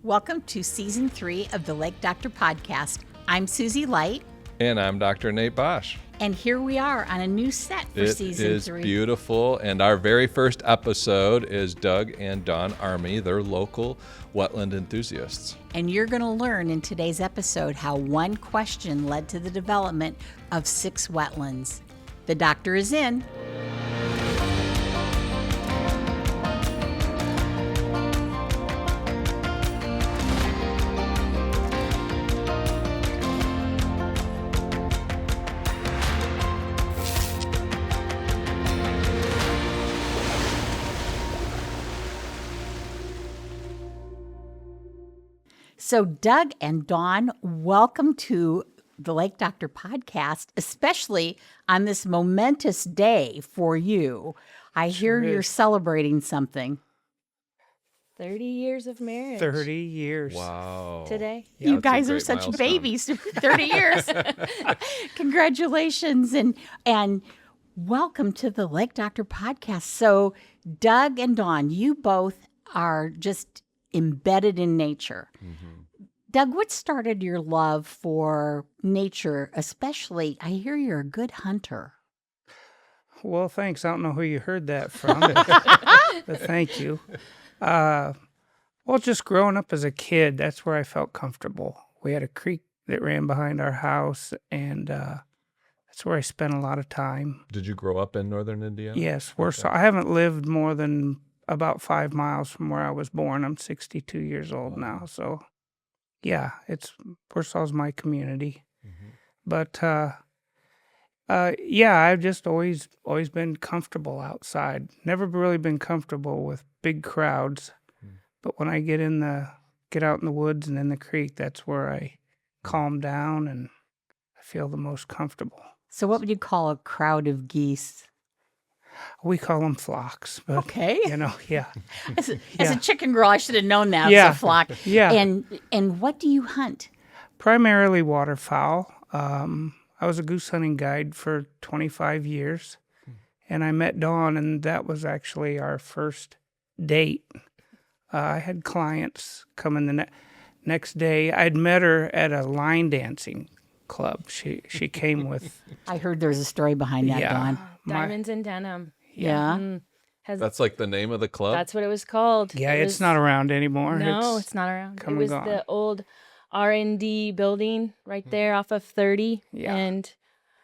Welcome to Season 3 of the Lake Doctor podcast. I'm Suzie Light. And I'm Dr. Nate Bosch. And here we are on a new set for Season 3. It is beautiful. And our very first episode is Doug and Dawn Armey. They're local wetland enthusiasts. And you're going to learn in today's episode how one question led to the development of 6 wetlands. The doctor is in. So Doug and Dawn, welcome to the Lake Doctor podcast, especially on this momentous day for you. I hear you're celebrating something. 30 years of marriage. 30 years. Wow. Today. You guys are such milestone. babies. 30 years. Congratulations and welcome to the Lake Doctor podcast. So Doug and Dawn, you both are just embedded in nature. Mm-hmm. Doug, what started your love for nature, especially? I hear you're a good hunter. Well, thanks. I don't know who you heard that from, but thank you. Well, just growing up as a kid, that's where I felt comfortable. We had a creek that ran behind our house, and that's where I spent a lot of time. Did you grow up in northern Indiana? Yes. I haven't lived more than about 5 miles from where I was born. I'm 62 years old now, so yeah, Warsaw's my community. Mm-hmm. But yeah, I've just always been comfortable outside. Never really been comfortable with big crowds. Mm. But when I get out in the woods and in the creek, that's where I calm down and I feel the most comfortable. So what would you call a crowd of geese? We call them flocks. But, okay. Yeah. As a chicken girl, I should have known that. Yeah. It's a flock. Yeah. And what do you hunt? Primarily waterfowl. I was a goose hunting guide for 25 years, and I met Dawn, and that was actually our first date. I had clients come in the next day. I'd met her at a line dancing club. She came with... I heard there's a story behind that, Dawn. Diamonds and Denim. Yeah. Mm-hmm. That's like the name of the club? That's what it was called. Yeah, it's not around anymore. No, it's not around. It was gone. the old R&D building right there off of 30. Yeah. And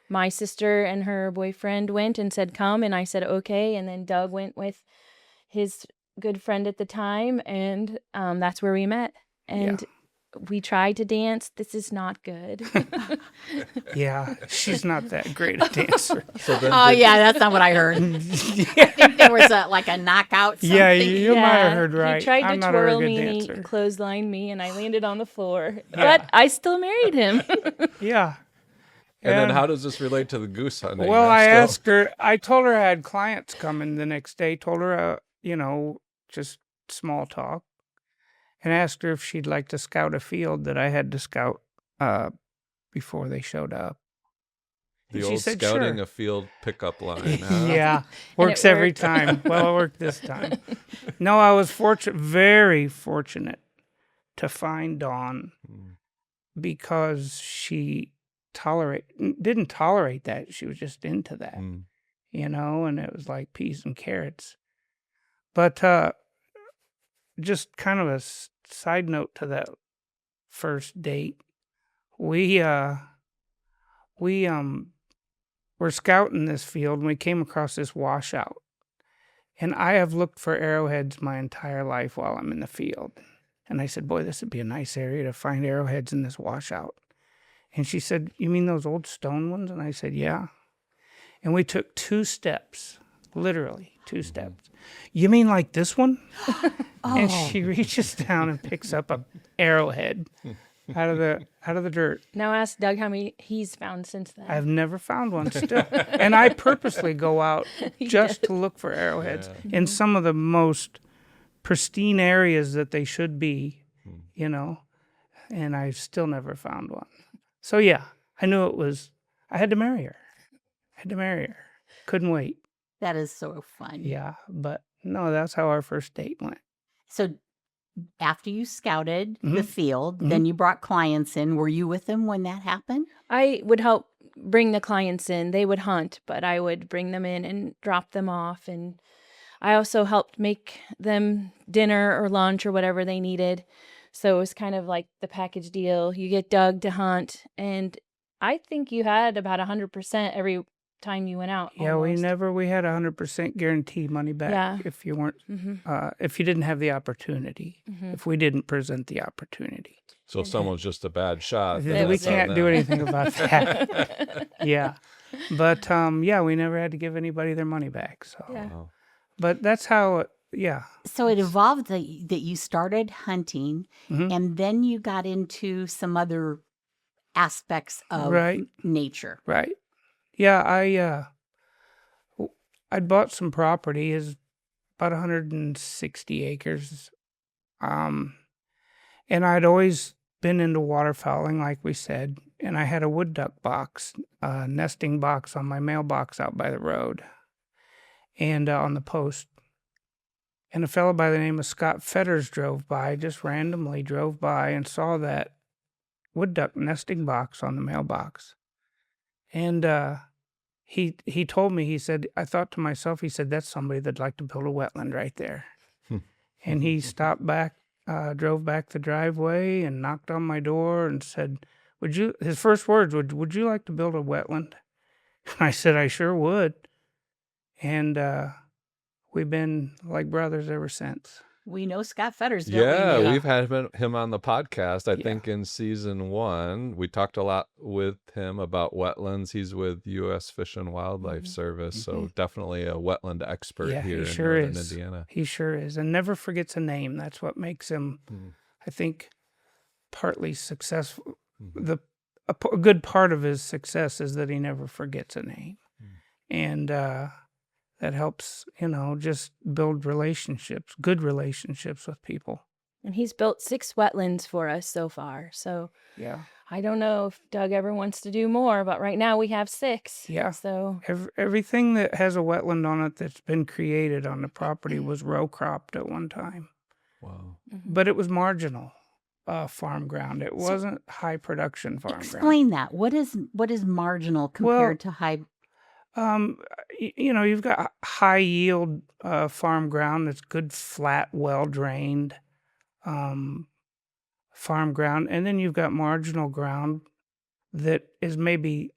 my sister and her boyfriend went and said, come. And I said, okay. And then Doug went with his good friend at the time. And that's where we met. And we tried to dance. This is not good. Yeah, she's not that great a dancer. That's not what I heard. I think there was a knockout something. Yeah, you might have heard right. He tried I'm to not twirl a good me dancer. and clothesline me, and I landed on the floor. Yeah. But I still married him. Yeah. And then how does this relate to the goose hunting? Well, I told her I had clients coming the next day, told her, just small talk, and asked her if she'd like to scout a field that I had to scout before they showed up. The she old said, scouting sure. a field pickup line. Huh? Yeah, works every time. Well, it worked this time. No, I was very fortunate to find Dawn because she didn't tolerate that. She was just into that, and it was like peas and carrots. But just kind of a side note to that first date, we were scouting this field and we came across this washout. And I have looked for arrowheads my entire life while I'm in the field. And I said, boy, this would be a nice area to find arrowheads in this washout. And she said, you mean those old stone ones? And I said, yeah. And we took 2 steps, literally 2 steps. You mean like this one? And she reaches down and picks up a arrowhead out of the dirt. Now ask Doug how many he's found since then. I've never found one still. And I purposely go out just to look for arrowheads in some of the most pristine areas that they should be, and I've still never found one. So yeah, I knew I had to marry her. Couldn't wait. That is so fun. Yeah, but no, that's how our first date went. So after you scouted Mhm. the field, Mhm. then you brought clients in. Were you with them when that happened? I would help bring the clients in. They would hunt, but I would bring them in and drop them off. And I also helped make them dinner or lunch or whatever they needed. So it was kind of like the package deal. You get Doug to hunt, and I think you had about 100% every time you went out. Yeah, almost. we had 100% guarantee money back Yeah. if you weren't, hmm if you didn't have the opportunity, hmm if we didn't present the opportunity. So if someone's just a bad shot, We then that's on can't do them. anything about that. Yeah. But, yeah, we never had to give anybody their money back. So, Yeah. Wow. but that's how, yeah. So it evolved that you started hunting, Mhm. and then you got into some other aspects of Right. nature. Right. Yeah, I'd bought some property, is about 160 acres. And I'd always been into waterfowling, like we said, and I had a wood duck box, nesting box on my mailbox out by the road and on the post. And a fellow by the name of Scott Fetters just randomly drove by and saw that wood duck nesting box on the mailbox. And he told me, he said, I thought to myself, he said, that's somebody that'd like to build a wetland right there. And he stopped back, drove back the driveway and knocked on my door and said, his first words, would you like to build a wetland? I said, I sure would. And we've been like brothers ever since. We know Scott Fetters, don't we? Yeah, Nick? we've had him on the podcast. I Yeah. think in season 1, we talked a lot with him about wetlands. He's with U.S. Fish and Wildlife Service, so definitely a wetland expert Yeah, here he in sure northern is. Indiana. He sure is. And never forgets a name. That's what makes him, I think, partly successful. A good part of his success is that he never forgets a name. And that helps, just build relationships, good relationships with people. And he's built 6 wetlands for us so far. So Yeah. I don't know if Doug ever wants to do more, but right now we have 6. Yeah. So Everything that has a wetland on it that's been created on the property was row cropped at one time. Wow. But it was marginal farm ground. It wasn't high production farm ground. Explain that. What is marginal compared to high? You've got high yield farm ground that's good, flat, well drained farm ground, and then you've got marginal ground that is maybe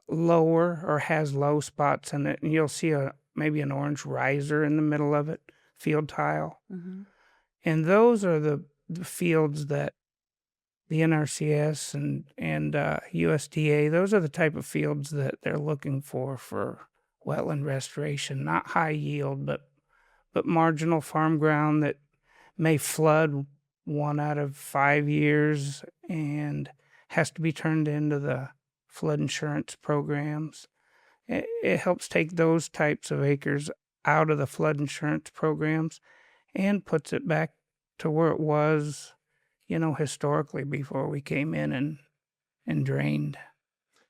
lower or has low spots in it, and you'll see maybe an orange riser in the middle of it, field tile, and those are the fields that the NRCS and USDA, those are the type of fields that they're looking for wetland restoration, not high yield, but marginal farm ground that may flood 1 out of 5 years and has to be turned into the flood insurance programs. It helps take those types of acres out of the flood insurance programs and puts it back to where it was, historically before we came in and drained,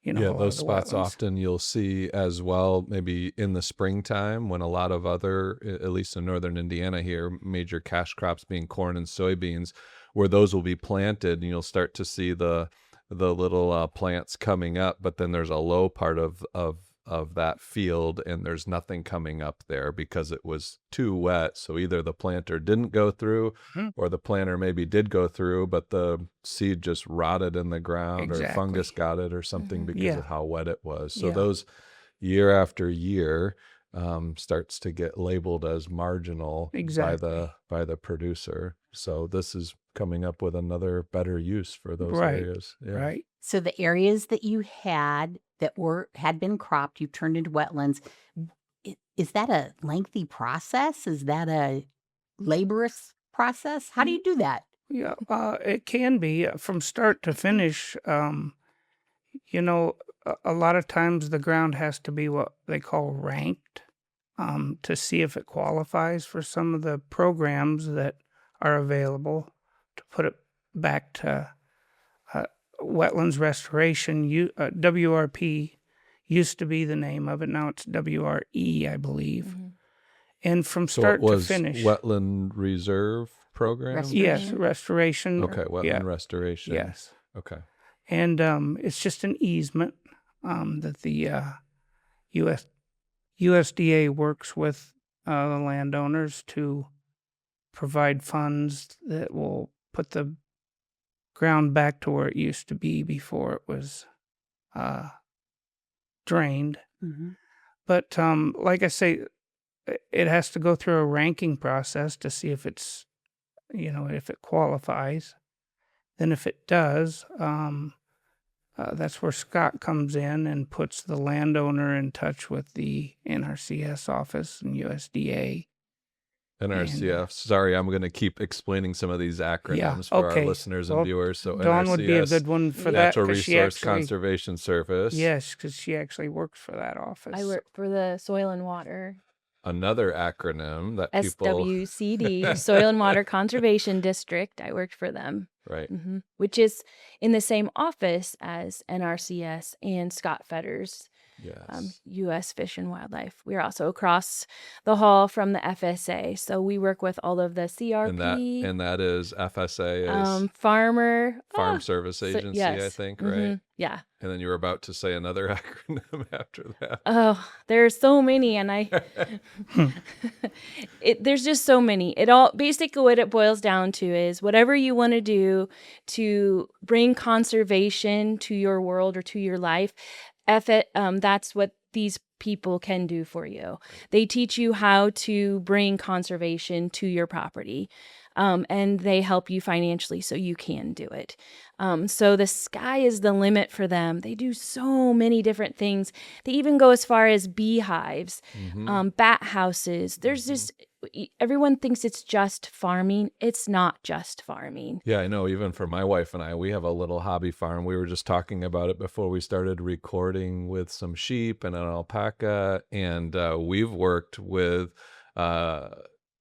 a Yeah, lot those of the spots wetlands. often you'll see as well, maybe in the springtime when a lot of other, at least in northern Indiana here, major cash crops being corn and soybeans, where those will be planted, and you'll start to see the little plants coming up, but then there's a low part of that field and there's nothing coming up there because it was too wet. So either the planter didn't go through or the planter maybe did go through, but the seed just rotted in the ground or fungus got it or something because of how wet it was. So those year after year starts to get labeled as marginal by the producer. So this is coming up with another better use for those areas. Yeah. Right. So the areas that you had that had been cropped, you turned into wetlands. Is that a lengthy process? Is that a laborious process? How do you do that? Yeah, it can be from start to finish. A lot of times the ground has to be what they call ranked to see if it qualifies for some of the programs that are available to put it back to wetlands restoration. WRP used to be the name of it. Now it's WRE, I believe. And from So start it was to finish. wetland reserve program? Restoration. Yes, restoration. Okay, wetland Yeah. restoration. Yes. Okay. And it's just an easement that the USDA works with the landowners to provide funds that will put the ground back to where it used to be before it was drained. Mhm. But like I say, it has to go through a ranking process to see if it's, if it qualifies. Then if it does, that's where Scott comes in and puts the landowner in touch with the NRCS office and USDA. NRCS. Sorry, I'm going to keep explaining some of these acronyms for our okay. listeners and Well, viewers. So Dawn would be a NRCS, good one for that. Natural 'cause she Resource actually- Conservation Service. Yes, because she actually works for that office. I work for the Soil and Water, Another acronym that people SWCD, Soil and Water Conservation District. I worked for them, right. which is in the same office as NRCS and Scott Fetters, Yes. U.S. Fish and Wildlife. We're also across the hall from the FSA, so we work with all of the CRP. And that is FSA is Farmer Farm Service Agency, I yes. think, right? Yeah. And then you were about to say another acronym after that. Oh, there's so many, and there's just so many. It all basically what it boils down to is whatever you want to do to bring conservation to your world or to your life. That's what these people can do for you. They teach you how to bring conservation to your property, and they help you financially so you can do it. So the sky is the limit for them. They do so many different things. They even go as far as beehives, bat houses. There's just, everyone thinks it's just farming. It's not just farming. Yeah, I know. Even for my wife and I, we have a little hobby farm. We were just talking about it before we started recording with some sheep and an alpaca. And we've worked with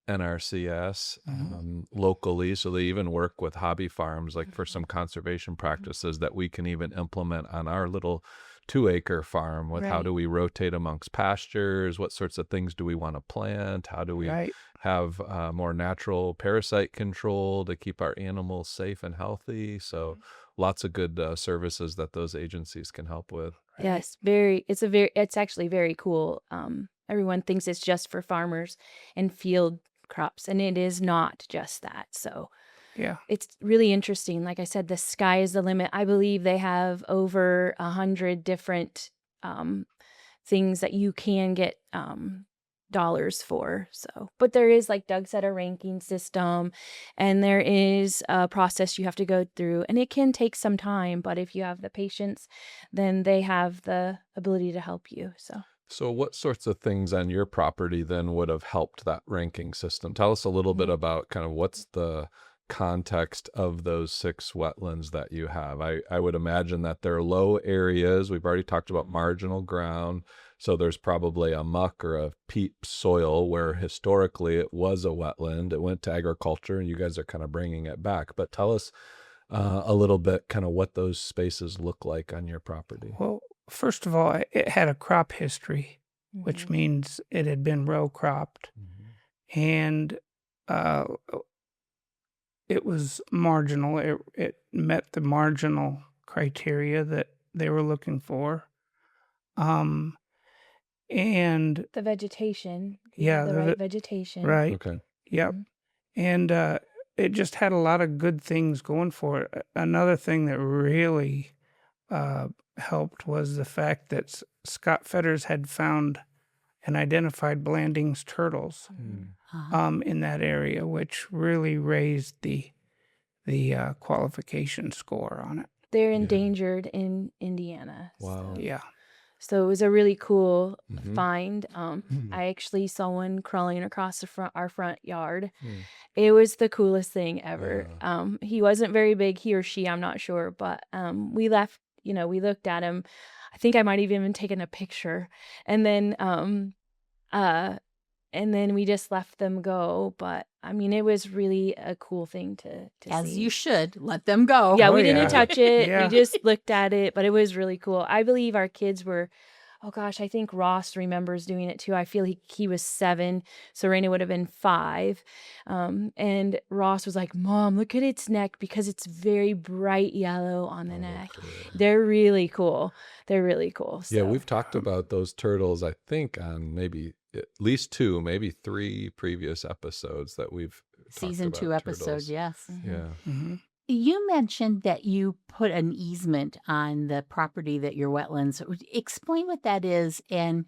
NRCS locally. So they even work with hobby farms, like for some conservation practices that we can even implement on our little 2-acre farm with how Right. do we rotate amongst pastures? What sorts of things do we want to plant? How do we Right. have more natural parasite control to keep our animals safe and healthy? So lots of good services that those agencies can help with. Yes, it's actually very cool. Everyone thinks it's just for farmers and field crops, and it is not just that. So Yeah. it's really interesting. Like I said, the sky is the limit. I believe they have over 100 different things that you can get dollars for. So, but there is, like Doug said, a ranking system, and there is a process you have to go through, and it can take some time. But if you have the patience, then they have the ability to help you. So what sorts of things on your property then would have helped that ranking system? Tell us a little bit about kind of what's the context of those 6 wetlands that you have. I would imagine that they're low areas. We've already talked about marginal ground. So there's probably a muck or a peat soil where historically it was a wetland. It went to agriculture and you guys are kind of bringing it back. But tell us a little bit kind of what those spaces look like on your property. Well, first of all, it had a crop history, which means it had been row cropped, and it was marginal. It met the marginal criteria that they were looking for. And the vegetation, Yeah, the right vegetation, right, Okay. yep. And it just had a lot of good things going for it. Another thing that really helped was the fact that Scott Fetters had found and identified Blanding's turtles in that area, which really raised the qualification score on it. They're endangered in Indiana. Wow. Yeah. So it was a really cool find. I actually saw one crawling across our front yard. It was the coolest thing ever. He wasn't very big, he or she, I'm not sure, but we left. We looked at him. I think I might have even taken a picture, and then we just left them go. But I mean, it was really a cool thing to As see. you should let them go. Yeah, Oh, we yeah. didn't touch it. Yeah. We just looked at it, but it was really cool. I believe our kids were oh gosh, I think Ross remembers doing it too. I feel he was 7, so Raina would have been 5. And Ross was like, Mom, look at its neck because it's very bright yellow on the neck. Cool. They're really cool. They're really cool. Yeah, So. we've talked about those turtles, I think, on maybe at least 2, maybe 3 previous episodes that we've Season talked 2 about episode, turtles. yes. Yeah. Mm-hmm. You mentioned that you put an easement on the property that your wetlands. Explain what that is, and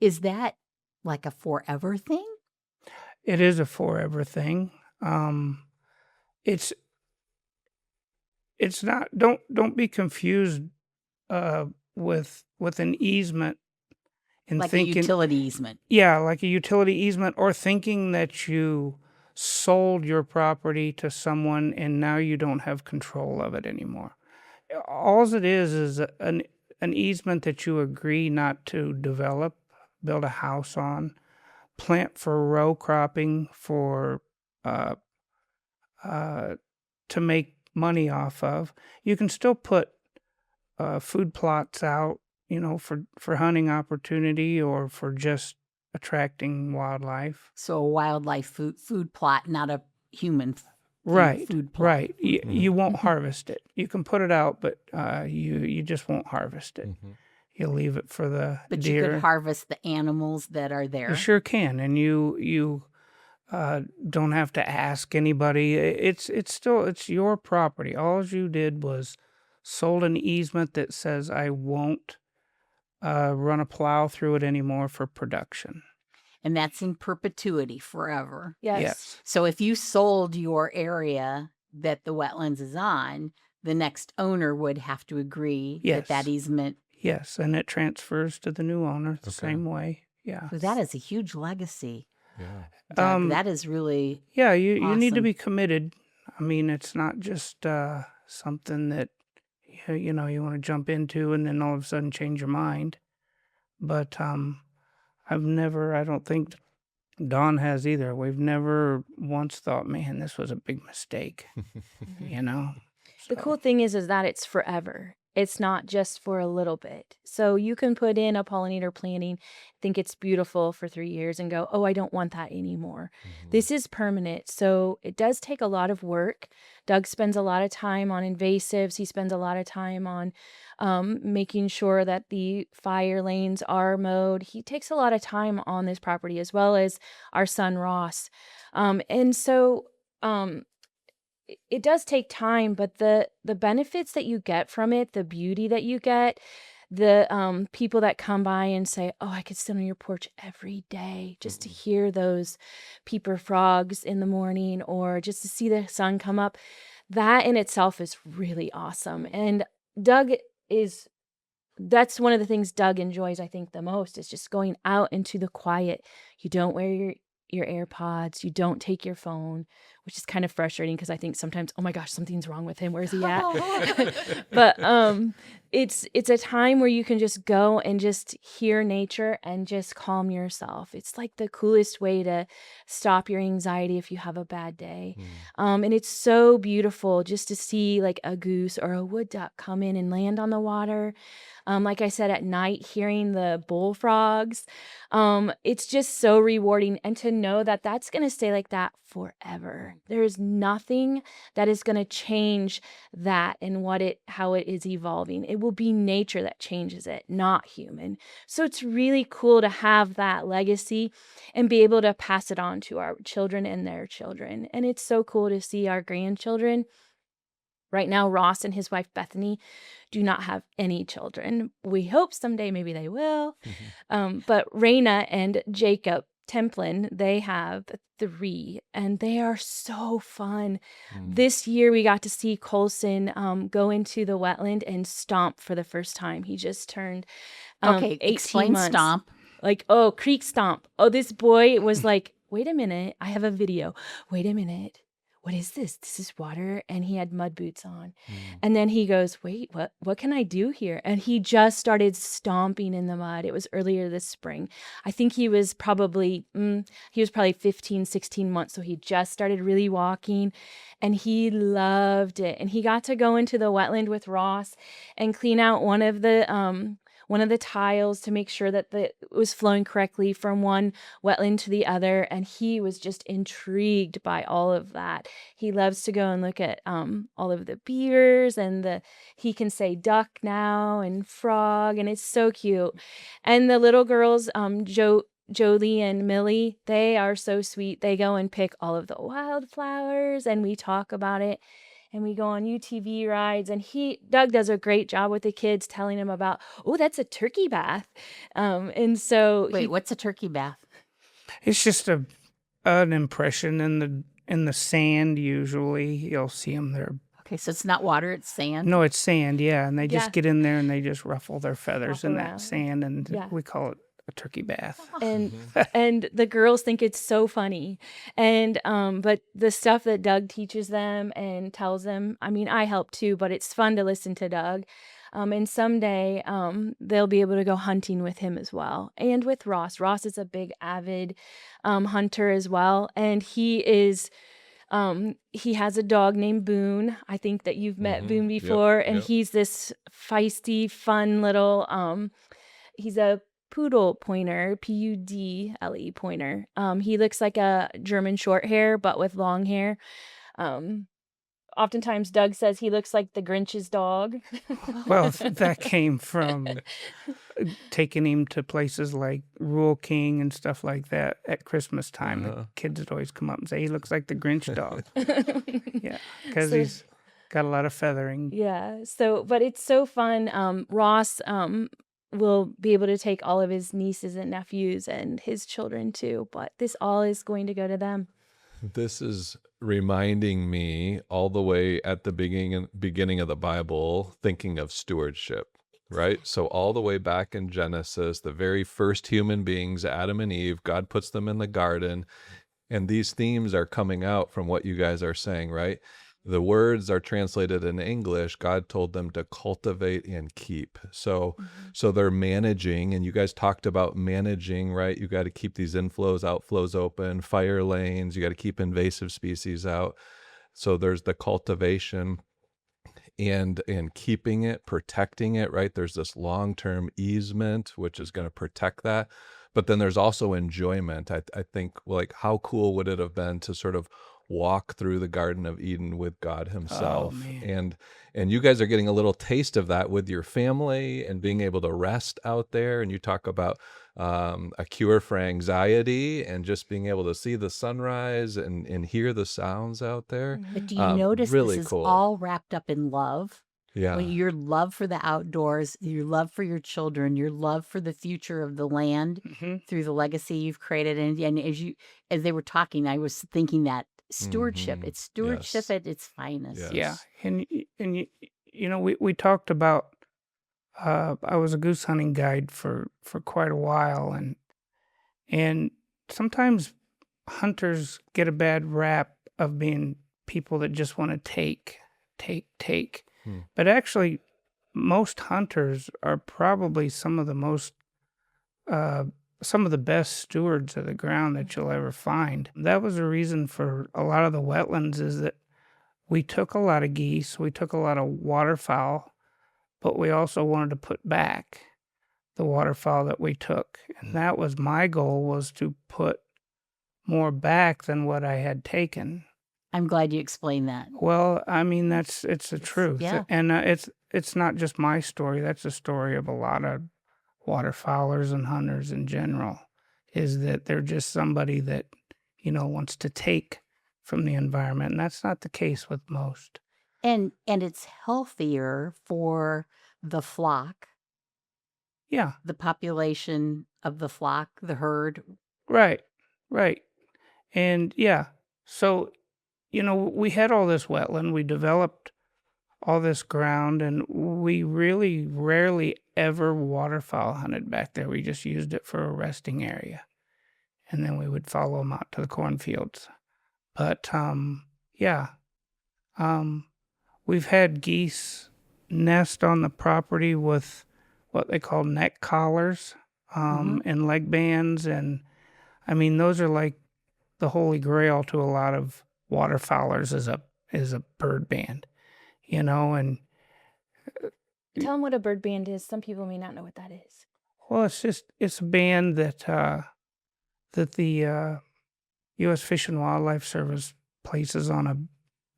is that like a forever thing? It is a forever thing. It's not. Don't be confused with an easement and Like thinking a utility easement. Yeah, like a utility easement, or thinking that you sold your property to someone and now you don't have control of it anymore. All it is an easement that you agree not to develop, build a house on, plant for row cropping for uh, to make money off of. You can still put food plots out, for hunting opportunity or for just attracting wildlife. So a wildlife food plot, not a human Right, food plot. right. You won't harvest it. You can put it out, but you just won't harvest it. Mm-hmm. You'll leave it for the But deer. you could harvest the animals that are there. You sure can, and you don't have to ask anybody. It's your property. All you did was sold an easement that says I won't run a plow through it anymore for production. And that's in perpetuity forever. Yes. So if you sold your area that the wetlands is on, the next owner would have to agree Yes. that easement. Yes, and it transfers to the new owner the Okay. same way. Yeah. So that is a huge legacy. Yeah. Doug. That is really Yeah, you need to awesome. be committed. I mean, it's not just something that you want to jump into and then all of a sudden change your mind. But I don't think Dawn has either. We've never once thought, man, this was a big mistake. The cool thing is that it's forever. It's not just for a little bit. So you can put in a pollinator planting, think it's beautiful for 3 years and go, oh, I don't want that anymore. Mhm. This is permanent. So it does take a lot of work. Doug spends a lot of time on invasives. He spends a lot of time on making sure that the fire lanes are mowed. He takes a lot of time on this property, as well as our son, Ross. And so it does take time, but the benefits that you get from it, the beauty that you get, the people that come by and say, oh, I could sit on your porch every day just to hear those peeper frogs in the morning, or just to see the sun come up. That in itself is really awesome. And that's one of the things Doug enjoys, I think, the most, is just going out into the quiet. You don't wear your AirPods, you don't take your phone, which is kind of frustrating because I think sometimes, oh my gosh, something's wrong with him. Where's he at? But it's a time where you can just go and just hear nature and just calm yourself. It's like the coolest way to stop your anxiety if you have a bad day. And it's so beautiful just to see like a goose or a wood duck come in and land on the water. Like I said, at night, hearing the bullfrogs, it's just so rewarding. And to know that that's going to stay like that forever. There is nothing that is going to change that and how it is evolving. It will be nature that changes it, not human. So it's really cool to have that legacy and be able to pass it on to our children and their children. And it's so cool to see our grandchildren. Right now, Ross and his wife, Bethany, do not have any children. We hope someday maybe they will. But Raina and Jacob Templin, they have 3, and they are so fun. This year, we got to see Colson go into the wetland and stomp for the first time. He just turned 18 explain months. stomp. Like, creek stomp. This boy was like, wait a minute. I have a video. Wait a minute. What is this? This is water. And he had mud boots on. And then he goes, wait, what can I do here? And he just started stomping in the mud. It was earlier this spring. I think he was probably 15, 16 months. So he just started really walking, and he loved it. And he got to go into the wetland with Ross and clean out one of the one of the tiles to make sure that it was flowing correctly from one wetland to the other. And he was just intrigued by all of that. He loves to go and look at all of the beavers, and he can say duck now and frog, and it's so cute. And the little girls, Jolie and Millie, they are so sweet. They go and pick all of the wildflowers, and we talk about it. And we go on UTV rides, and Doug does a great job with the kids, telling them about, oh, that's a turkey bath. And so Wait, what's a turkey bath? It's just an impression in the sand. Usually, you'll see them there. Okay, so it's not water; it's sand. No, it's sand. Yeah, and they just Yeah. get in there and they just ruffle their feathers Flop in around. that sand, and Yeah. we call it a turkey bath. and the girls think it's so funny. And but the stuff that Doug teaches them and tells them, I mean, I help too, but it's fun to listen to Doug. And someday they'll be able to go hunting with him as well, and with Ross. Ross is a big avid hunter as well, and he has a dog named Boone. I think that you've met Boone Yep, before, and yep. he's this feisty, fun little he's a poodle pointer, Pudle pointer. He looks like a German short hair, but with long hair. Oftentimes Doug says he looks like the Grinch's dog. Well, that came from taking him to places like Rural King and stuff like that at Christmas time. The kids would always come up and say, he looks like the Grinch dog. Yeah, because So- he's got a lot of feathering. Yeah. So, but it's so fun. Ross will be able to take all of his nieces and nephews and his children too, but this all is going to go to them. This is reminding me all the way at the beginning of the Bible, thinking of stewardship, right? So all the way back in Genesis, the very first human beings, Adam and Eve, God puts them in the garden, and these themes are coming out from what you guys are saying, right? The words are translated in English. God told them to cultivate and keep. So they're managing, and you guys talked about managing, right? You got to keep these inflows, outflows open, fire lanes. You got to keep invasive species out. So there's the cultivation and keeping it, protecting it, right? There's this long-term easement, which is going to protect that. But then there's also enjoyment. I think, like, how cool would it have been to sort of walk through the Garden of Eden with God himself. man. And you guys are getting a little taste of that with your family and being able to rest out there. And you talk about a cure for anxiety and just being able to see the sunrise and hear the sounds out there. But do you notice really this is cool. all wrapped up in love? Yeah. When your love for the outdoors, your love for your children, your love for the future of the land through the legacy you've created. And as they were talking, I was thinking that stewardship. It's stewardship Yes. at its finest. Yes. Yeah, and you know, we talked about. I was a goose hunting guide for quite a while, and sometimes hunters get a bad rap of being people that just want to take. But actually, most hunters are probably some of the best stewards of the ground that you'll ever find. That was the reason for a lot of the wetlands, is that we took a lot of geese, we took a lot of waterfowl, but we also wanted to put back the waterfowl that we took. And that was my goal, was to put more back than what I had taken. I'm glad you explained that. Well, I mean, it's the truth. yeah. And it's not just my story. That's the story of a lot of waterfowlers and hunters in general, is that they're just somebody that, wants to take from the environment. And that's not the case with most. And it's healthier for the flock, Yeah, the population of the flock, the herd. right. And yeah, so, we had all this wetland, we developed all this ground, and we really rarely ever waterfowl hunted back there. We just used it for a resting area. And then we would follow them out to the cornfields. But, we've had geese nest on the property with what they call neck collars and leg bands. And, I mean, those are like the holy grail to a lot of waterfowlers, is a bird band, and Tell them what a bird band is. Some people may not know what that is. Well, it's a band that the U.S. Fish and Wildlife Service places on a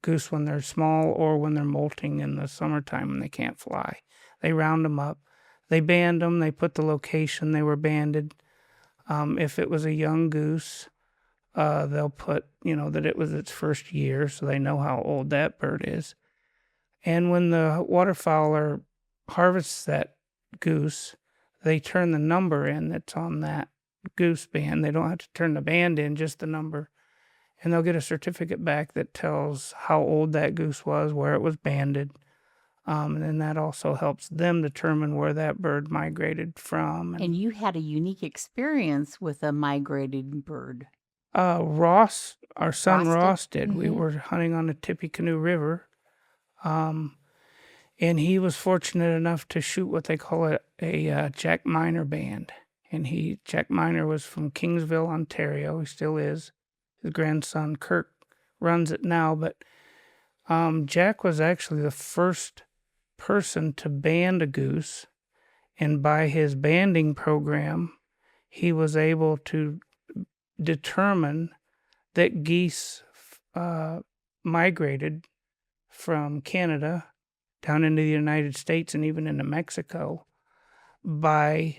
goose when they're small or when they're molting in the summertime and they can't fly. They round them up, they band them, they put the location they were banded. If it was a young goose, they'll put, that it was its first year, so they know how old that bird is. And when the waterfowler harvests that goose, they turn the number in that's on that goose band. They don't have to turn the band in, just the number. And they'll get a certificate back that tells how old that goose was, where it was banded. And then that also helps them determine where that bird migrated from. And you had a unique experience with a migrating bird. Ross, our son Ross did? Ross did. We were hunting on the Tippecanoe River. And he was fortunate enough to shoot what they call a Jack Miner band. And Jack Miner was from Kingsville, Ontario. He still is. His grandson, Kirk, runs it now. But Jack was actually the first person to band a goose. And by his banding program, he was able to determine that geese migrated from Canada down into the United States and even into Mexico by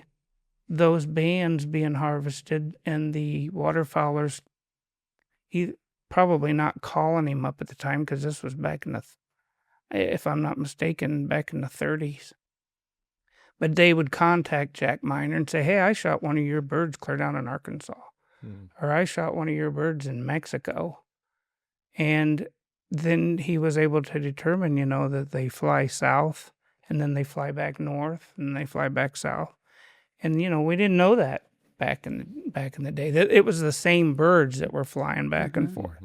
those bands being harvested, and the waterfowlers probably not calling him up at the time, because this was back in if I'm not mistaken, back in the 30s. But they would contact Jack Miner and say, hey, I shot one of your birds clear down in Arkansas. Or I shot one of your birds in Mexico. And then he was able to determine, that they fly south, and then they fly back north, and they fly back south. And, we didn't know that back in the day. That it was the same birds that were flying back and forth.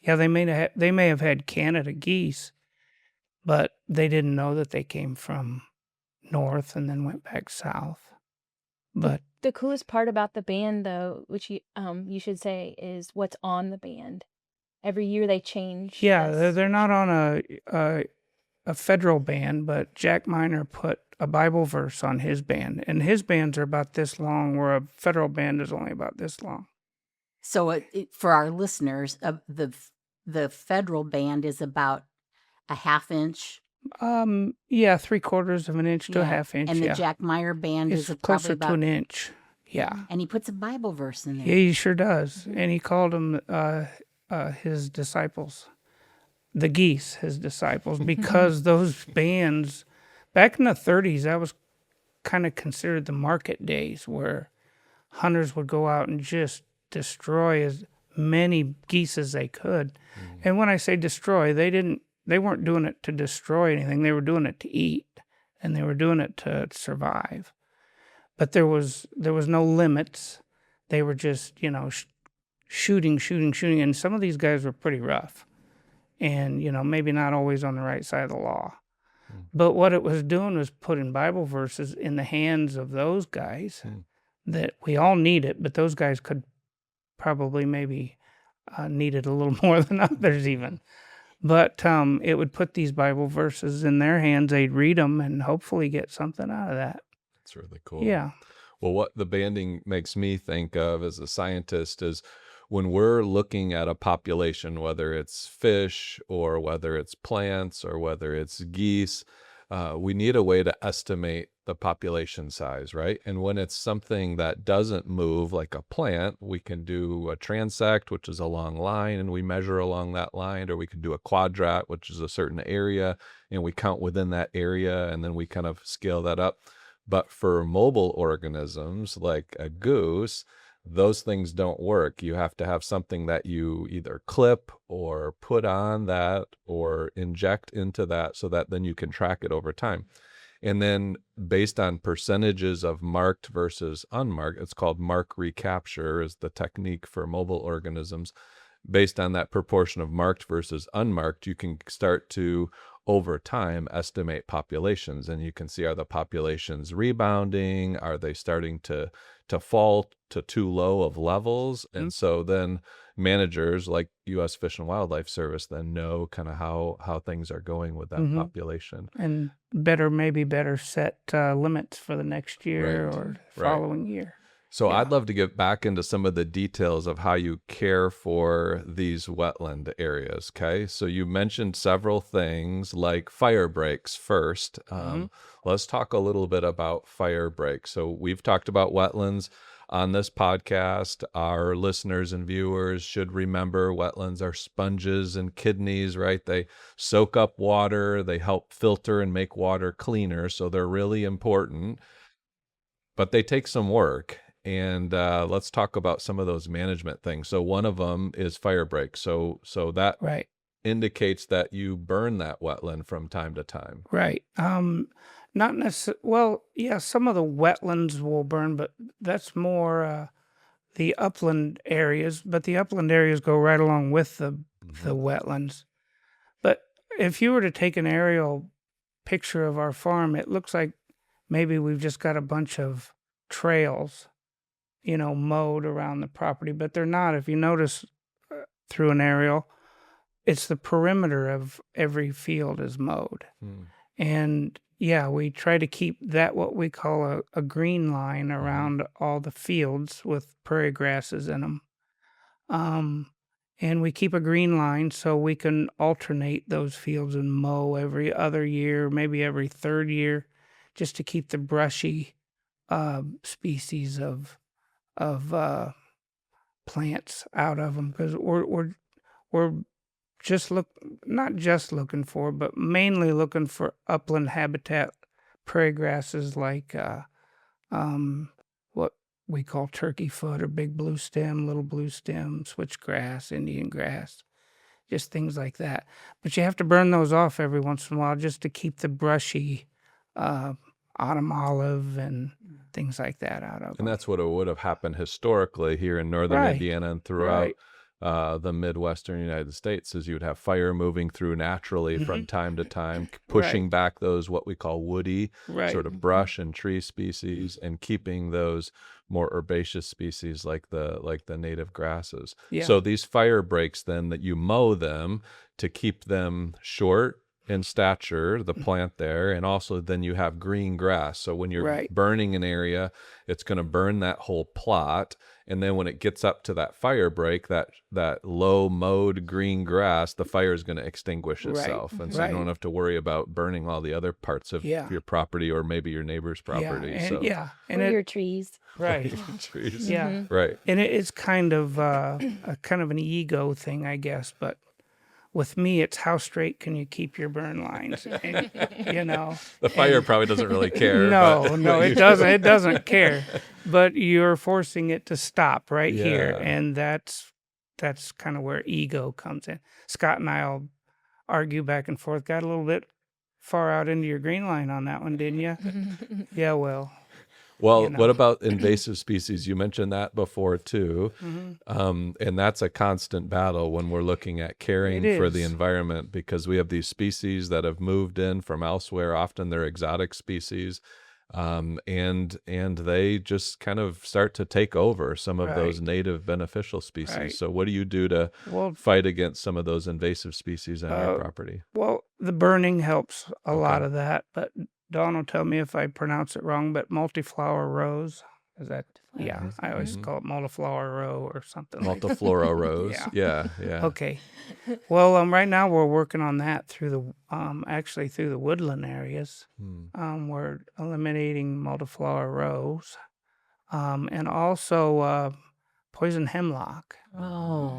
Yeah, they may have had Canada geese, but they didn't know that they came from north and then went back south. But the coolest part about the band, though, which you should say, is what's on the band. Every year they change. Yeah, they're not on a federal band, but Jack Miner put a Bible verse on his band, and his bands are about this long, where a federal band is only about this long. So for our listeners, the federal band is about a half inch. Yeah, 3/4 of an inch to a half inch. And the Jack Miner band is closer about to an inch. Yeah. And he puts a Bible verse in there. Yeah, he sure does. And he called them his disciples, the geese, his disciples, because those bands, back in the 30s, that was kind of considered the market days, where hunters would go out and just destroy as many geese as they could. And when I say destroy, they weren't doing it to destroy anything. They were doing it to eat, and they were doing it to survive. But there was no limits. They were just, shooting. And some of these guys were pretty rough, and, maybe not always on the right side of the law. But what it was doing was putting Bible verses in the hands of those guys that we all need it, but those guys could probably maybe need it a little more than others even. But it would put these Bible verses in their hands. They'd read them and hopefully get something out of that. That's really cool. Yeah. Well, what the banding makes me think of as a scientist is when we're looking at a population, whether it's fish or whether it's plants or whether it's geese, we need a way to estimate the population size, right? And when it's something that doesn't move, like a plant, we can do a transect, which is a long line, and we measure along that line, or we can do a quadrat, which is a certain area, and we count within that area, and then we kind of scale that up. But for mobile organisms like a goose, those things don't work. You have to have something that you either clip or put on that or inject into that so that then you can track it over time. And then based on percentages of marked versus unmarked, it's called mark recapture is the technique for mobile organisms. Based on that proportion of marked versus unmarked, you can start to, over time, estimate populations. And you can see, are the populations rebounding? Are they starting to fall to too low of levels? And so then managers like U.S. Fish and Wildlife Service then know kind of how things are going with that population. And maybe better set limits for the next year or following year. So I'd love to get back into some of the details of how you care for these wetland areas, okay? So you mentioned several things like fire breaks first. Let's talk a little bit about fire breaks. So we've talked about wetlands on this podcast. Our listeners and viewers should remember wetlands are sponges and kidneys, right? They soak up water, they help filter and make water cleaner, so they're really important, but they take some work. And let's talk about some of those management things. So one of them is fire break. So that indicates that you burn that wetland from time to time. Right. Not necessarily. Well, yeah, some of the wetlands will burn, but that's more the upland areas. But the upland areas go right along with the wetlands. But if you were to take an aerial picture of our farm, it looks like maybe we've just got a bunch of trails, mowed around the property, but they're not. If you notice through an aerial, it's the perimeter of every field is mowed. And yeah, we try to keep that what we call a green line around all the fields with prairie grasses in them. And we keep a green line so we can alternate those fields and mow every other year, maybe every third year, just to keep the brushy species of plants out of them, because we're not just looking for, but mainly looking for upland habitat, prairie grasses like what we call turkey foot or big blue stem, little blue stem, switchgrass, Indian grass, just things like that. But you have to burn those off every once in a while just to keep the brushy autumn olive and things like that out of them. And that's what it would have happened historically here in northern Indiana and throughout the Midwestern United States, is you would have fire moving through naturally from time to time, pushing back those what we call woody sort of brush and tree species, and keeping those more herbaceous species like the native grasses. So these fire breaks then, that you mow them to keep them short in stature, the plant there, and also then you have green grass. So when you're burning an area, it's going to burn that whole plot, and then when it gets up to that fire break, that low mowed green grass, the fire is going to extinguish itself, and so you don't have to worry about burning all the other parts of your property or maybe your neighbor's property. And your trees. Trees. And it's kind of an ego thing, I guess, but with me, it's how straight can you keep your burn lines? And, the fire probably doesn't really care. No, it doesn't. It doesn't care. But you're forcing it to stop here, and that's kind of where ego comes in. Scott and I'll argue back and forth. Got a little bit far out into your green line on that one, didn't you? Yeah, well. Well, what about invasive species? You mentioned that before too. And that's a constant battle when we're looking at caring for the environment, because we have these species that have moved in from elsewhere. Often they're exotic species. And they just kind of start to take over some of those native beneficial species. So what do you do to fight against some of those invasive species on your property? Well, the burning helps a lot of that, but Dawn will tell me if I pronounce it wrong, but multiflower rose, is that? Yeah, I always call it multiflower row or something. Multiflora rose. Yeah. Okay. Well, right now we're working on that through the woodland areas. We're eliminating multiflower rose, and also poison hemlock.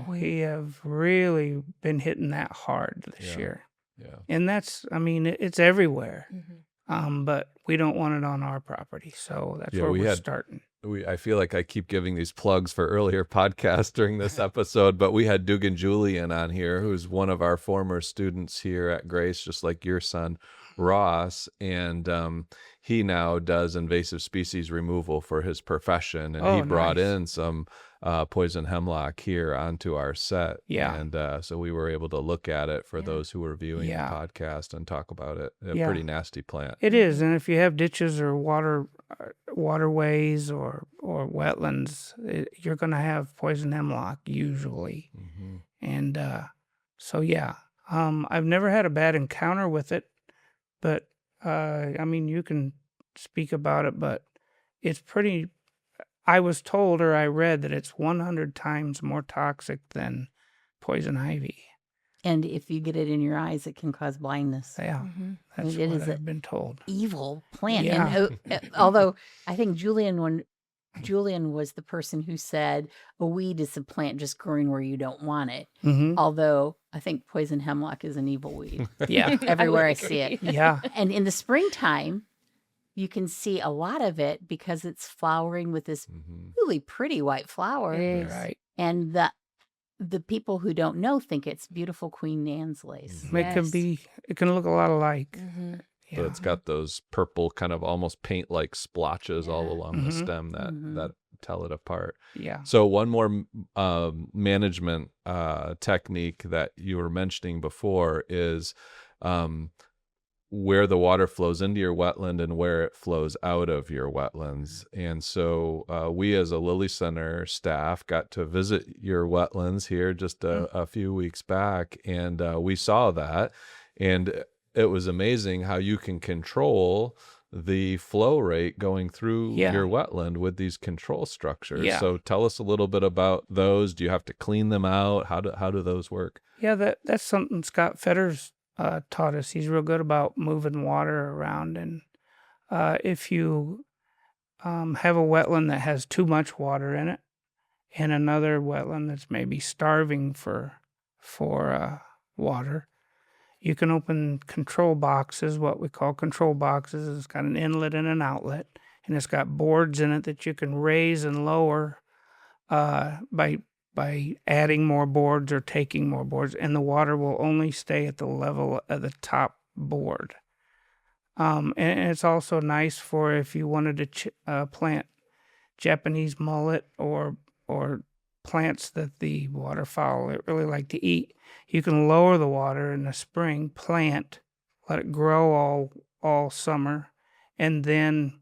We have really been hitting that hard this year. And that's, it's everywhere. But we don't want it on our property, so that's where we're starting. I feel like I keep giving these plugs for earlier podcasts during this episode, but we had Doug and Julian on here, who's one of our former students here at Grace, just like your son, Ross, and he now does invasive species removal for his profession, and he brought in some poison hemlock here onto our set. And so we were able to look at it for those who were viewing the podcast and talk about it. A pretty nasty plant. It is, and if you have ditches or waterways or wetlands, you're going to have poison hemlock usually. And so, yeah, I've never had a bad encounter with it, but I mean, you can speak about it, but it's pretty. I was told or I read that it's 100 times more toxic than poison ivy. And if you get it in your eyes, it can cause blindness. Yeah, that's It what is a- I've been told. Evil plant. Yeah. And although I think Julian was the person who said a weed is a plant just growing where you don't want it. Mm-hmm. Although I think poison hemlock is an evil weed. Yeah. Everywhere I would see it. agree. Yeah. And in the springtime, you can see a lot of it because it's flowering with this really pretty white flower. It is. Right. And the people who don't know think it's beautiful Queen Anne's lace. It can look a lot alike. Mhm. Yeah. But it's got those purple kind of almost paint-like splotches all Yeah. along the Mhm. stem that tell it apart. Yeah. So one more management technique that you were mentioning before is where the water flows into your wetland and where it flows out of your wetlands. And so we as a Lilly Center staff got to visit your wetlands here just a few weeks back, and we saw that. And it was amazing how you can control the flow rate going through Yeah. your wetland with these control structures. Yeah. So tell us a little bit about those. Do you have to clean them out? How do those work? Yeah, that's something Scott Fetters taught us. He's real good about moving water around. And if you have a wetland that has too much water in it and another wetland that's maybe starving for water, you can open control boxes, what we call control boxes. It's got an inlet and an outlet, and it's got boards in it that you can raise and lower by adding more boards or taking more boards, and the water will only stay at the level of the top board. And it's also nice for if you wanted to plant Japanese mullet or plants that the waterfowl really like to eat. You can lower the water in the spring, plant, let it grow all summer, and then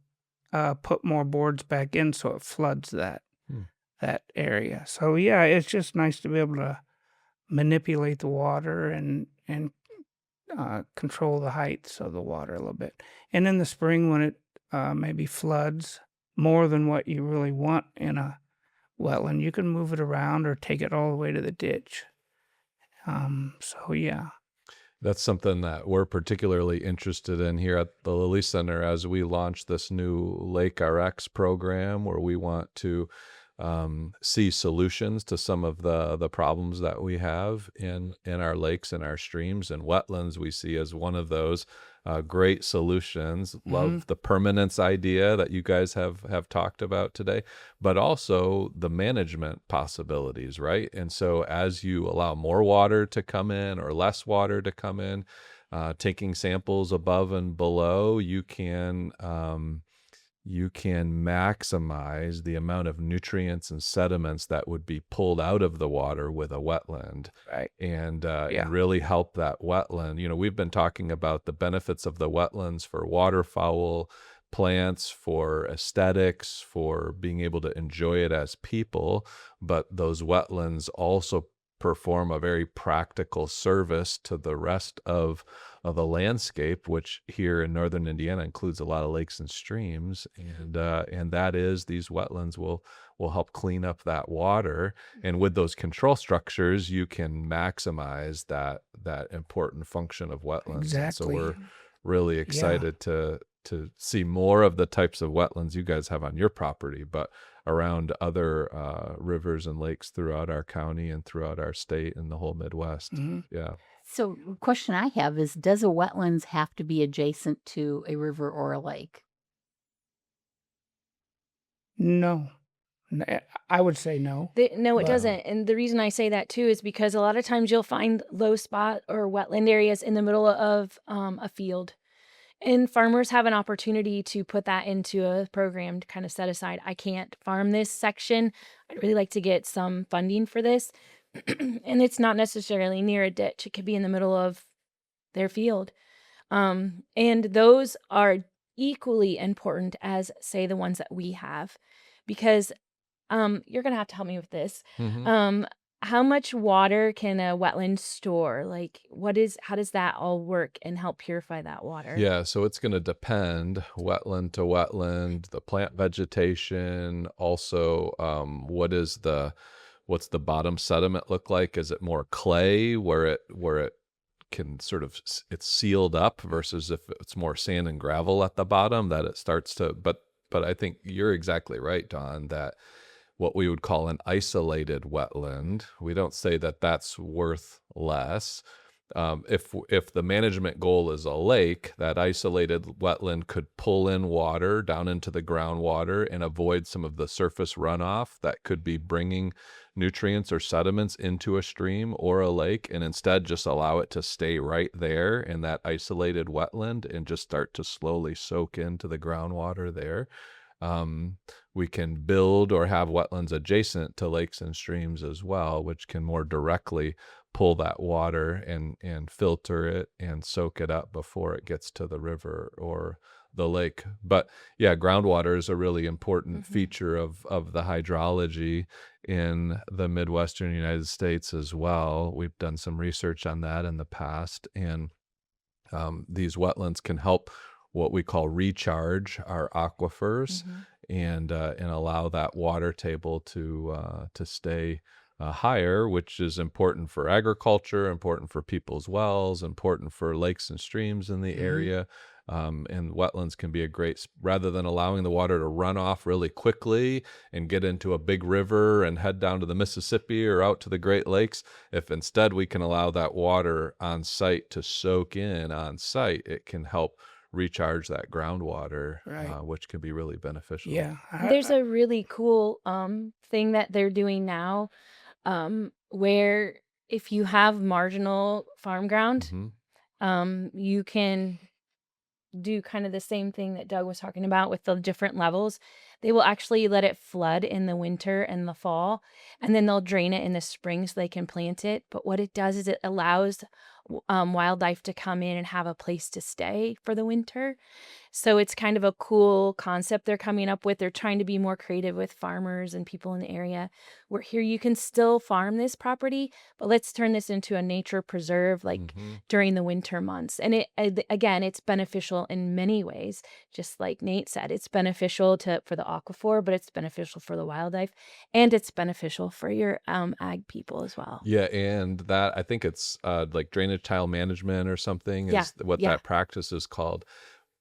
put more boards back in so it floods that area. So yeah, it's just nice to be able to manipulate the water and control the heights of the water a little bit. And in the spring, when it maybe floods more than what you really want in a wetland, you can move it around or take it all the way to the ditch. So yeah. That's something that we're particularly interested in here at the Lilly Center as we launch this new Lake RX program, where we want to see solutions to some of the problems that we have in our lakes and our streams and wetlands. We see as one of those great solutions. Love the permanence idea that you guys have talked about today, but also the management possibilities, right? And so as you allow more water to come in or less water to come in, taking samples above and below, you can maximize the amount of nutrients and sediments that would be pulled out of the water with a wetland, Right. and really help that wetland. You know, we've been talking about the benefits of the wetlands for waterfowl, plants, for aesthetics, for being able to enjoy it as people, but those wetlands also perform a very practical service to the rest of the landscape, which here in northern Indiana includes a lot of lakes and streams, and that is these wetlands will help clean up that water, and with those control structures, you can maximize that important function of wetlands. Exactly. And so we're really excited to see more of the types of wetlands you guys have on your property, but around other rivers and lakes throughout our county and throughout our state and the whole Midwest. Yeah. So the question I have is, does a wetlands have to be adjacent to a river or a lake? No. I would say no. No, it But- doesn't. And the reason I say that too is because a lot of times you'll find low spot or wetland areas in the middle of a field. And farmers have an opportunity to put that into a program to kind of set aside, I can't farm this section. I'd really like to get some funding for this. And it's not necessarily near a ditch. It could be in the middle of their field. And those are equally important as, say, the ones that we have. Because you're going to have to help me with this. how much water can a wetland store? Like, how does that all work and help purify that water? Yeah, so it's going to depend wetland to wetland, the plant vegetation, also what's the bottom sediment look like? Is it more clay where it can sort of it's sealed up versus if it's more sand and gravel at the bottom that it starts to but I think you're exactly right, Don, that what we would call an isolated wetland, we don't say that that's worth less. If the management goal is a lake, that isolated wetland could pull in water down into the groundwater and avoid some of the surface runoff that could be bringing nutrients or sediments into a stream or a lake, and instead just allow it to stay right there in that isolated wetland and just start to slowly soak into the groundwater there. We can build or have wetlands adjacent to lakes and streams as well, which can more directly pull that water and filter it and soak it up before it gets to the river or the lake. But yeah, groundwater is a really important feature of the hydrology in the Midwestern United States as well. We've done some research on that in the past, and these wetlands can help what we call recharge our aquifers and allow that water table to stay higher, which is important for agriculture, important for people's wells, important for lakes and streams in the area. And wetlands can be a great, rather than allowing the water to run off really quickly and get into a big river and head down to the Mississippi or out to the Great Lakes, if instead we can allow that water on site to soak in on site, it can help recharge that groundwater, Right. which can be really beneficial. Yeah. There's a really cool thing that they're doing now, where if you have marginal farm ground, you can do kind of the same thing that Doug was talking about with the different levels. They will actually let it flood in the winter and the fall, and then they'll drain it in the spring so they can plant it. But what it does is it allows wildlife to come in and have a place to stay for the winter. So it's kind of a cool concept they're coming up with. They're trying to be more creative with farmers and people in the area, where here you can still farm this property, but let's turn this into a nature preserve like during the winter months. And again, it's beneficial in many ways. Just like Nate said, it's beneficial for the aquifer, but it's beneficial for the wildlife, and it's beneficial for your ag people as well. Yeah, and that I think it's like drainage tile management or something is what that practice is called.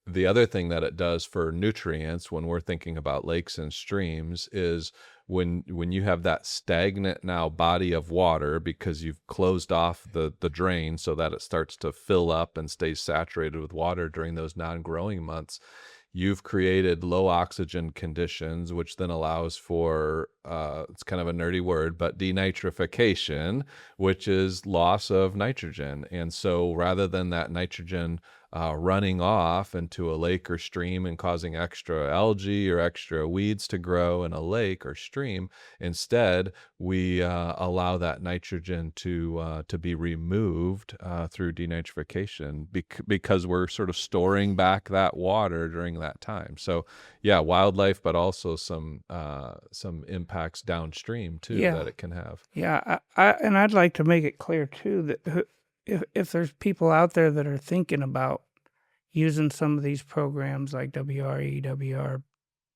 The other thing that it does for nutrients when we're thinking about lakes and streams is when you have that stagnant now body of water because you've closed off the drain so that it starts to fill up and stays saturated with water during those non-growing months, you've created low oxygen conditions, which then allows for, it's kind of a nerdy word, but denitrification, which is loss of nitrogen. And so rather than that nitrogen running off into a lake or stream and causing extra algae or extra weeds to grow in a lake or stream, instead we allow that nitrogen to be removed through denitrification because we're sort of storing back that water during that time. So yeah, wildlife, but also some impacts downstream too that it can have. Yeah, and I'd like to make it clear too that if there's people out there that are thinking about using some of these programs like WRE,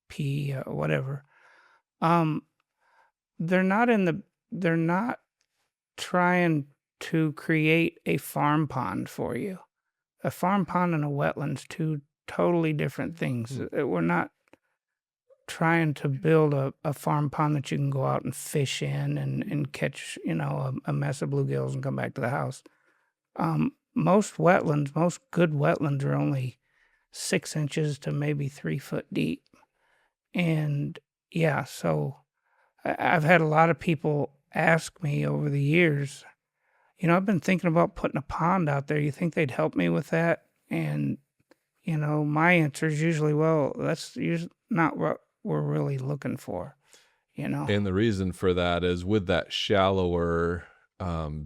WRP, whatever, they're not trying to create a farm pond for you. A farm pond and a wetland's two totally different things. We're not trying to build a farm pond that you can go out and fish in and catch, a mess of bluegills and come back to the house. Most good wetlands are only 6 inches to maybe 3 foot deep. And yeah, so I've had a lot of people ask me over the years, I've been thinking about putting a pond out there. You think they'd help me with that? And, my answer is usually, well, that's usually not what we're really looking for, And the reason for that is with that shallower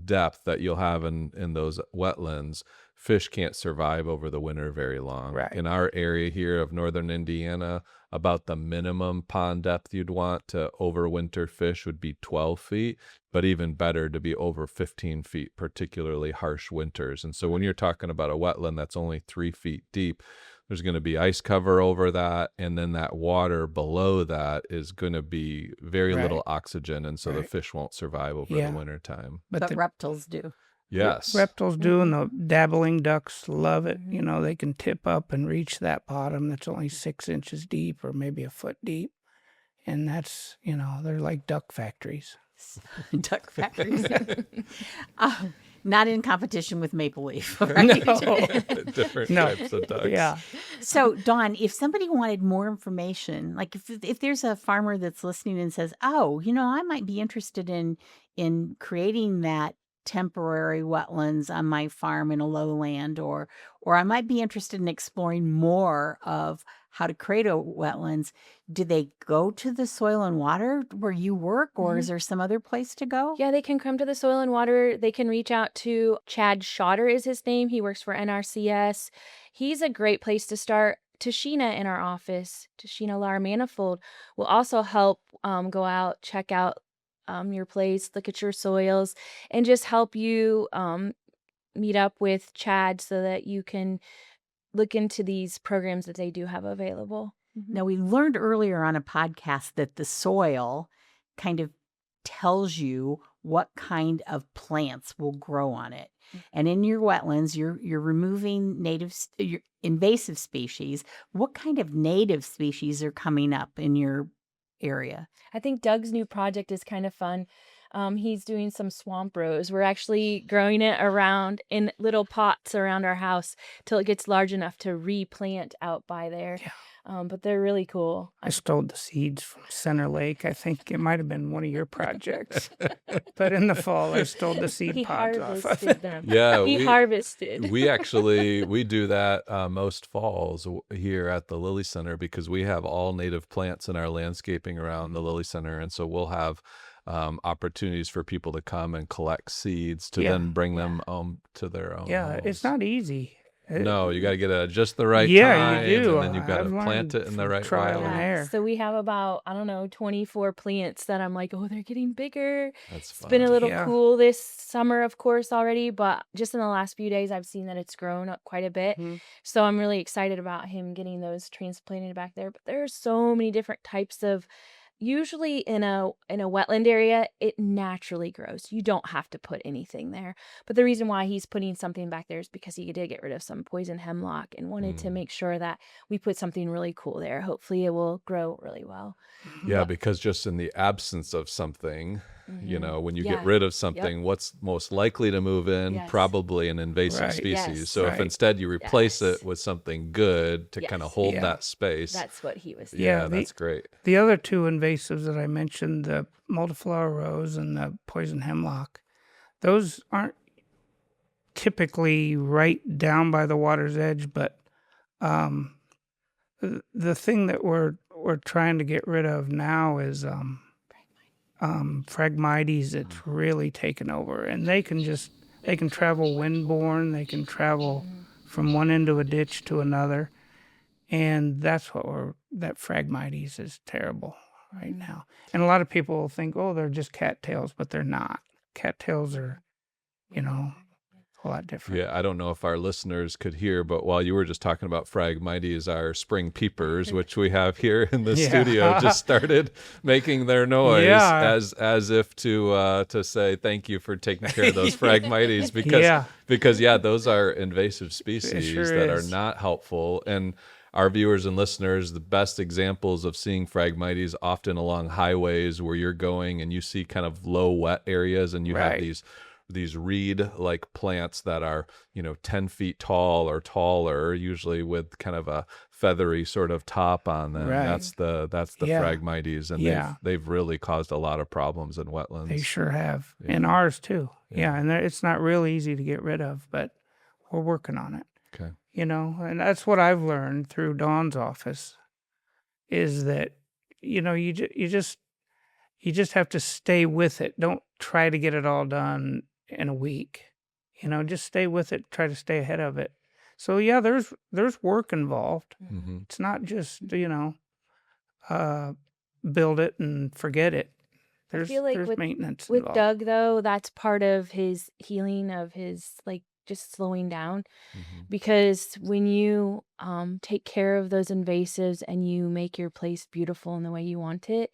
depth that you'll have in those wetlands, fish can't survive over the winter very long. Right. In our area here of northern Indiana, about the minimum pond depth you'd want to overwinter fish would be 12 feet, but even better to be over 15 feet, particularly harsh winters. And so when you're talking about a wetland that's only 3 feet deep, there's going to be ice cover over that, and then that water below that is going to be very little oxygen, and so the fish won't survive over the winter time. But the reptiles do. Yes. reptiles do, and the dabbling ducks love it. You know, they can tip up and reach that bottom that's only 6 inches deep or maybe a foot deep. And that's, you know, they're like duck factories. Duck factories. Not in competition with maple leaf, right? Different types of ducks. Yeah. So, Dawn, if somebody wanted more information, like if there's a farmer that's listening and says, "Oh, you know, I might be interested in creating that temporary wetlands on my farm in a lowland, or I might be interested in exploring more of how to create a wetlands," do they go to the soil and water where you work, or is there some other place to go? Yeah, they can come to the Soil and Water. They can reach out to Chad Schotter is his name. He works for NRCS. He's a great place to start. Tashina in our office, Tashina Lar Manifold, will also help go out, check out your place, look at your soils, and just help you meet up with Chad so that you can look into these programs that they do have available. Now, we learned earlier on a podcast that the soil kind of tells you what kind of plants will grow on it. And in your wetlands, you're removing your invasive species. What kind of native species are coming up in your area? I think Doug's new project is kind of fun. He's doing some swamp rose. We're actually growing it around in little pots around our house till it gets large enough to replant out by there. Yeah. But they're really cool. I stole the seeds from Center Lake. I think it might have been one of your projects. But in the fall, I stole the seed He pods off of harvested it. them. Yeah, He harvested. we actually we do that most falls here at the Lily Center, because we have all native plants in our landscaping around the Lily Center, and so we'll have opportunities for people to come and collect seeds to then bring them to their own homes. It's not easy. No, you got to get it at just the right Yeah, time, you do. and then you've got to I've plant learned it in the from right trial way. and error. So we have about, 24 plants that I'm like, oh, they're getting bigger. That's It's been a fun. little Yeah. cool this summer, of course, already, but just in the last few days, I've seen that it's grown up quite a bit. So I'm really excited about him getting those transplanted back there. But there are so many different types of, usually in a wetland area, it naturally grows. You don't have to put anything there. But the reason why he's putting something back there is because he did get rid of some poison hemlock and wanted to make sure that we put something really cool there. Hopefully it will grow really well. Yeah, because just in the absence of something, you know, when you Yeah. get rid of something, what's most likely to move in? Yes. Probably an invasive Right. species. Yes. So if Right. instead you replace Yes. it with something good to kind of Yes. hold Yeah. that space, That's what he was yeah, Yeah, that's great. The other two invasives that I mentioned, the multiflower rose and the poison hemlock, those aren't typically right down by the water's edge, but the thing that we're trying to get rid of now is Phragmites. It's really taken over, and they can travel windborne. They can travel from one end of a ditch to another, and that's that Phragmites is terrible right now. And a lot of people think, oh, they're just cattails, but they're not. Cattails are, a lot different. Yeah, I don't know if our listeners could hear, but while you were just talking about Phragmites, our spring peepers, which we have here in the studio, just started making their noise as if to say thank you for taking care of those Phragmites, because those are invasive species that are not helpful. And our viewers and listeners, the best examples of seeing Phragmites often along highways where you're going and you see kind of low wet areas, and you have these reed-like plants that are 10 feet tall or taller, usually with kind of a feathery sort of top on them. That's the Phragmites, and they've really caused a lot of problems in wetlands. They sure have, and ours too. And it's not real easy to get rid of, but we're working on it. Okay. And that's what I've learned through Dawn's office, is that you just have to stay with it. Don't try to get it all done in a week. Just stay with it, try to stay ahead of it. So yeah, there's work involved. Mm-hmm. It's not just, build it and forget it. I feel like There's maintenance with involved. Doug though, that's part of his healing of his like just slowing down. Mm-hmm. Because when you take care of those invasives and you make your place beautiful in the way you want it,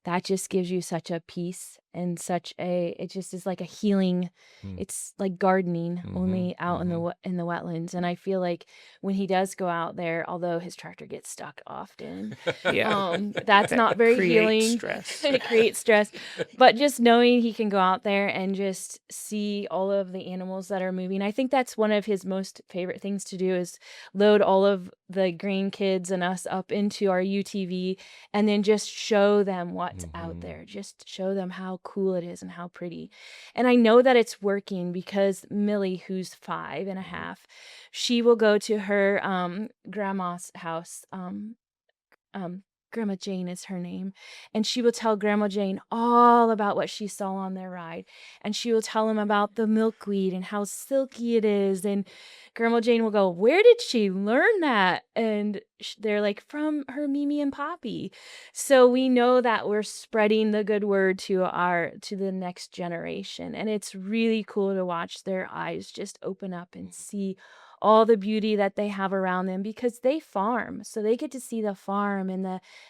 that just gives you such a peace and it just is like a healing. Mm. It's like gardening, Mhm, only out mhm. in the wetlands. And I feel like when he does go out there, although his tractor gets stuck often, Yeah. that's That not very creates healing. stress. It creates stress. But just knowing he can go out there and just see all of the animals that are moving, I think that's one of his most favorite things to do is load all of the grandkids and us up into our UTV and then just show them what's out Mhm. there. Just show them how cool it is and how pretty. And I know that it's working because Millie, who's 5.5, she will go to her grandma's house. Grandma Jane is her name. And she will tell Grandma Jane all about what she saw on their ride. And she will tell them about the milkweed and how silky it is. And Grandma Jane will go, "Where did she learn that?" And they're like, "From her Mimi and Poppy." So we know that we're spreading the good word to the next generation. And it's really cool to watch their eyes just open up and see all the beauty that they have around them because they farm. So they get to see the farm and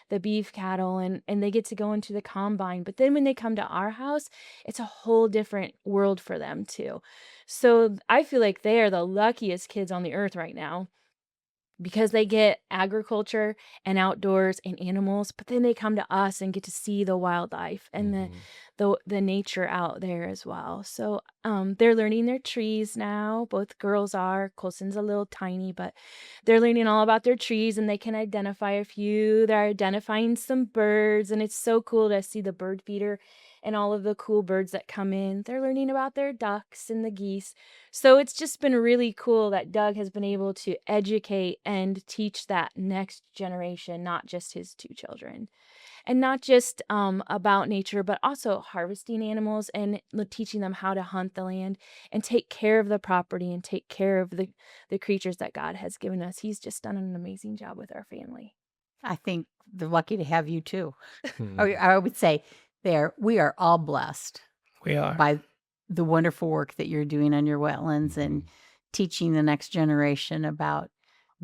the beef cattle and they get to go into the combine. But then when they come to our house, it's a whole different world for them too. So I feel like they are the luckiest kids on the earth right now because they get agriculture and outdoors and animals, but then they come to us and get to see the wildlife and Mhm. the nature out there as well. So they're learning their trees now. Both girls are. Colson's a little tiny, but they're learning all about their trees and they can identify a few. They're identifying some birds, and it's so cool to see the bird feeder and all of the cool birds that come in. They're learning about their ducks and the geese. So it's just been really cool that Doug has been able to educate and teach that next generation, not just his 2 children. And not just about nature, but also harvesting animals and teaching them how to hunt the land and take care of the property and take care of the creatures that God has given us. He's just done an amazing job with our family. I think they're lucky to have you too. Mhm. I would say we are all blessed We are. by the wonderful work that you're doing on your wetlands and Mhm. teaching the next generation about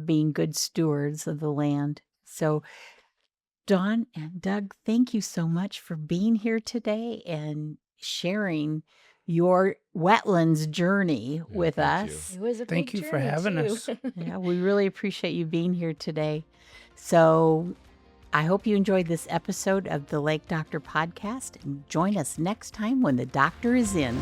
being good stewards of the land. So, Dawn and Doug, thank you so much for being here today and sharing your wetlands journey Yeah, with thank you. us. It was a Thank big you for journey, having too. us. Yeah, we really appreciate you being here today. So, I hope you enjoyed this episode of the Lake Doctor podcast and join us next time when the doctor is in.